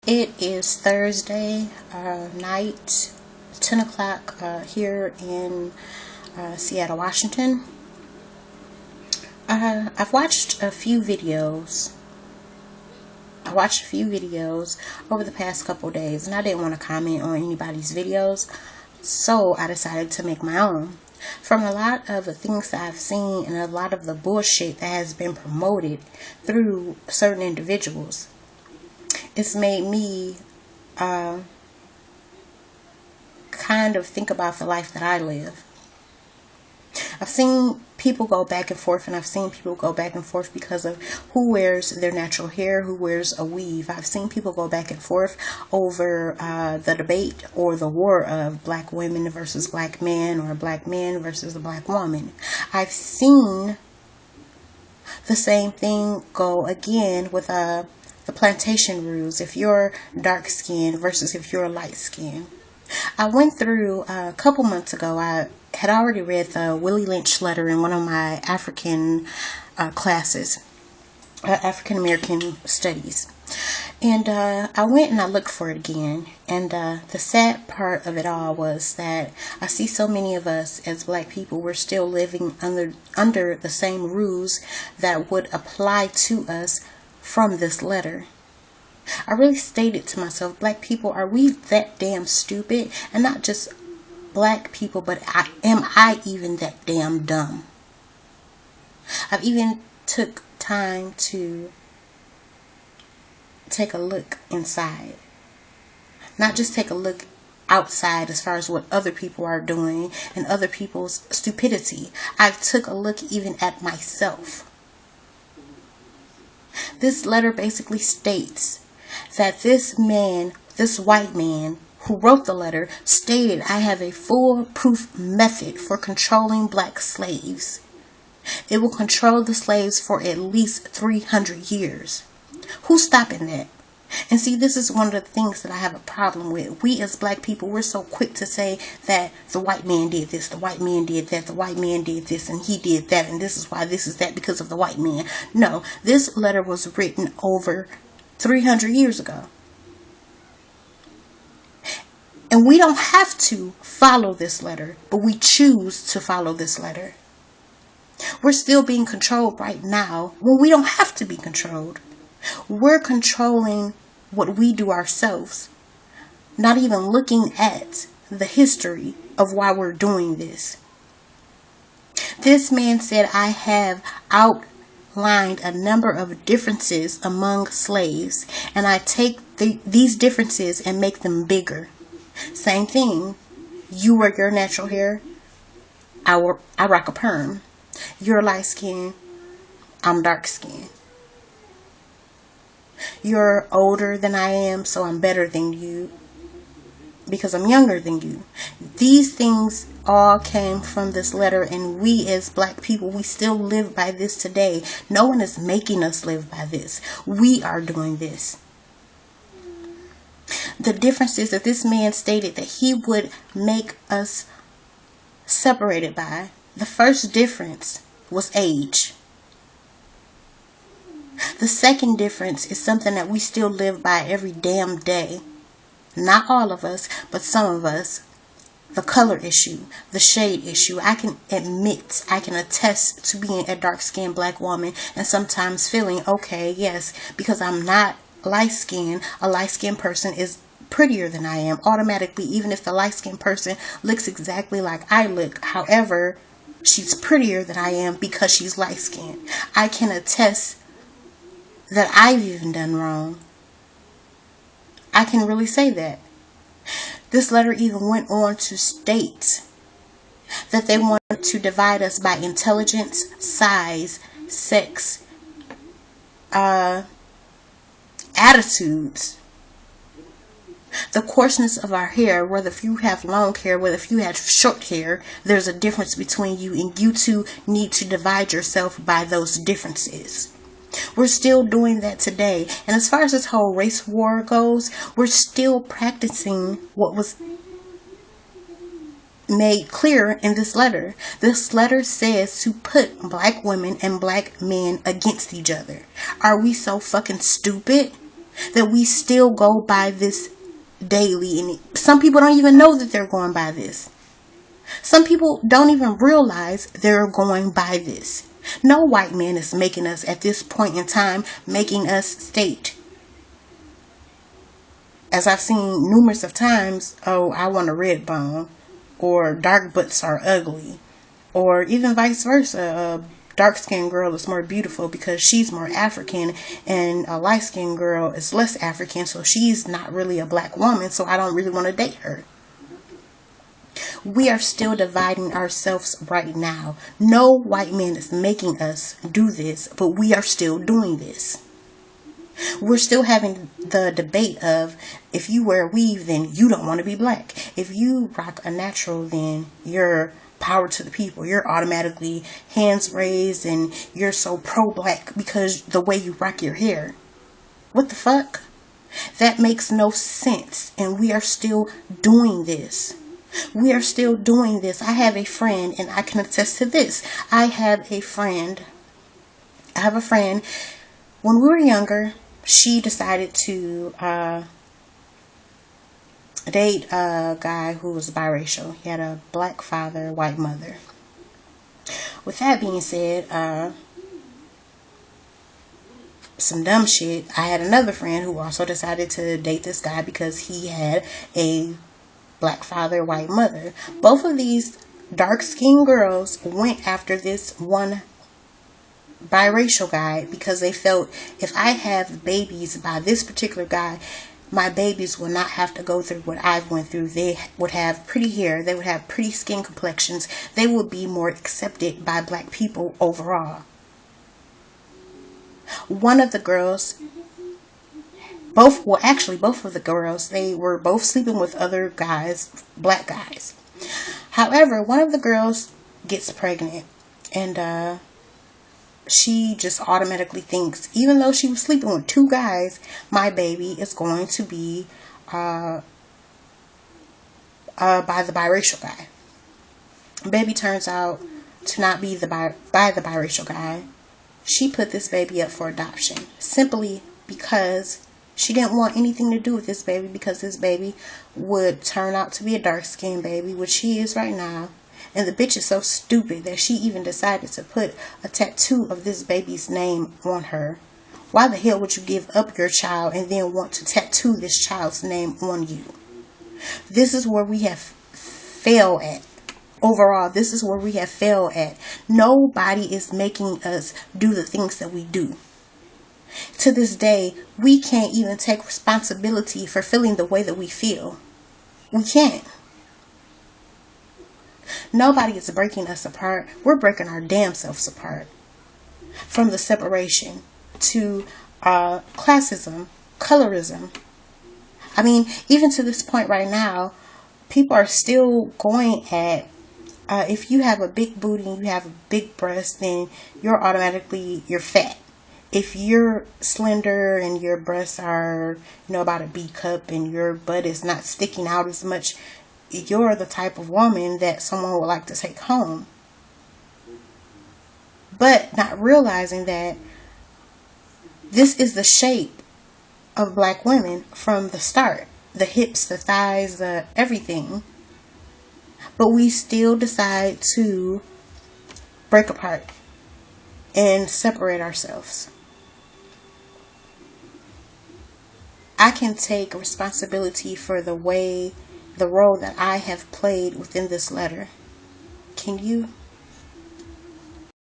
It is Thursday night, 10 o'clock here in Seattle, Washington. I've watched a few videos. Over the past couple days, and I didn't want to comment on anybody's videos, so I decided to make my own. From a lot of the things that I've seen and a lot of the bullshit that has been promoted through certain individuals, it's made me kind of think about the life that I live. I've seen people go back and forth, because of who wears their natural hair, who wears a weave. I've seen people go back and forth over the debate or the war of black women versus black men, or black men versus a black woman. I've seen the same thing go again with the plantation rules, if you're dark skinned versus if you're light skinned. I went through a couple months ago, I had already read the Willie Lynch letter in one of my African classes, African American studies. And I went and I looked for it again. And the sad part of it all was that I see so many of us as black people, we're still living under the same rules that would apply to us from this letter. I really stated to myself, black people, are we that damn stupid? And not just black people, but am I even that damn dumb? I've even took time to take a look inside. Not just take a look outside as far as what other people are doing and other people's stupidity. I took a look even at myself. This letter basically states that this white man who wrote the letter stated, I have a foolproof method for controlling black slaves. It will control the slaves for at least 300 years. Who's stopping that? And see, this is one of the things that I have a problem with. We as black people, we're so quick to say that the white man did this, the white man did that, the white man did this, and he did that, and this is why this is that, because of the white man. No, this letter was written over 300 years ago. And we don't have to follow this letter, but we choose to follow this letter. We're still being controlled right now when we don't have to be controlled. We're controlling what we do ourselves, not even looking at the history of why we're doing this. This man said, I have outlined a number of differences among slaves, and I take these differences and make them bigger. Same thing. You wear your natural hair, I rock a perm. You're light skinned, I'm dark skinned. You're older than I am, so I'm better than you because I'm younger than you. These things all came from this letter, and we as black people, we still live by this today. No one is making us live by this. We are doing this. The difference is that this man stated that he would make us separated by. The first difference was age. The second difference is something that we still live by every damn day. Not all of us, but some of us. The color issue, the shade issue. I can attest to being a dark-skinned black woman and sometimes feeling, okay, yes, because I'm not light-skinned, a light-skinned person is prettier than I am automatically, even if the light-skinned person looks exactly like I look. However, she's prettier than I am because she's light-skinned. I can attest that I've even done wrong. I can really say that. This letter even went on to state that they want to divide us by intelligence, size, sex, attitudes, the coarseness of our hair, whether if you have long hair, whether if you have short hair, there's a difference between you, and you two need to divide yourself by those differences. We're still doing that today. And as far as this whole race war goes, we're still practicing what was made clear in this letter. This letter says to put black women and black men against each other. Are we so fucking stupid that we still go by this daily. And some people don't even know that they're going by this. Some people don't even realize they're going by this. No white man is making us, at this point in time, making us state, as I've seen numerous of times, oh, I want a red bone, or dark butts are ugly, or even vice versa. A dark-skinned girl is more beautiful because she's more African, and a light-skinned girl is less African, so she's not really a black woman, so I don't really want to date her. We are still dividing ourselves right now. No white man is making us do this, but we are still doing this. We're still having the debate of, if you wear a weave, then you don't want to be black. If you rock a natural, then you're power to the people. You're automatically hands raised and you're so pro-black because the way you rock your hair. What the fuck? That makes no sense. And we are still doing this. We are still doing this. I have a friend, and I can attest to this. I have a friend, when we were younger, she decided to date a guy who was biracial. He had a black father, white mother. With that being said, some dumb shit, I had another friend who also decided to date this guy because he had a black father, white mother. Both of these dark-skinned girls went after this one biracial guy because they felt, if I have babies by this particular guy, my babies will not have to go through what I've went through. They would have pretty hair. They would have pretty skin complexions. They would be more accepted by black people overall. One of the girls, both of the girls, they were both sleeping with other guys, black guys. However, one of the girls gets pregnant, and she just automatically thinks, even though she was sleeping with two guys, my baby is going to be by the biracial guy. Baby turns out to not be by the biracial guy. She put this baby up for adoption simply because she didn't want anything to do with this baby, because this baby would turn out to be a dark-skinned baby, which she is right now. And the bitch is so stupid that she even decided to put a tattoo of this baby's name on her. Why the hell would you give up your child and then want to tattoo this child's name on you? This is where we have failed at. Overall, this is where we have failed at. Nobody is making us do the things that we do. To this day, we can't even take responsibility for feeling the way that we feel. We can't. Nobody is breaking us apart. We're breaking our damn selves apart. From the separation to classism, colorism. I mean, even to this point right now, people are still going at, if you have a big booty and you have a big breast, then you're fat. If you're slender and your breasts are, about a B cup and your butt is not sticking out as much, you're the type of woman that someone would like to take home. But not realizing that this is the shape of black women from the start. The hips, the thighs, the everything. But we still decide to break apart and separate ourselves. I can take responsibility for the role that I have played within this letter. Can you?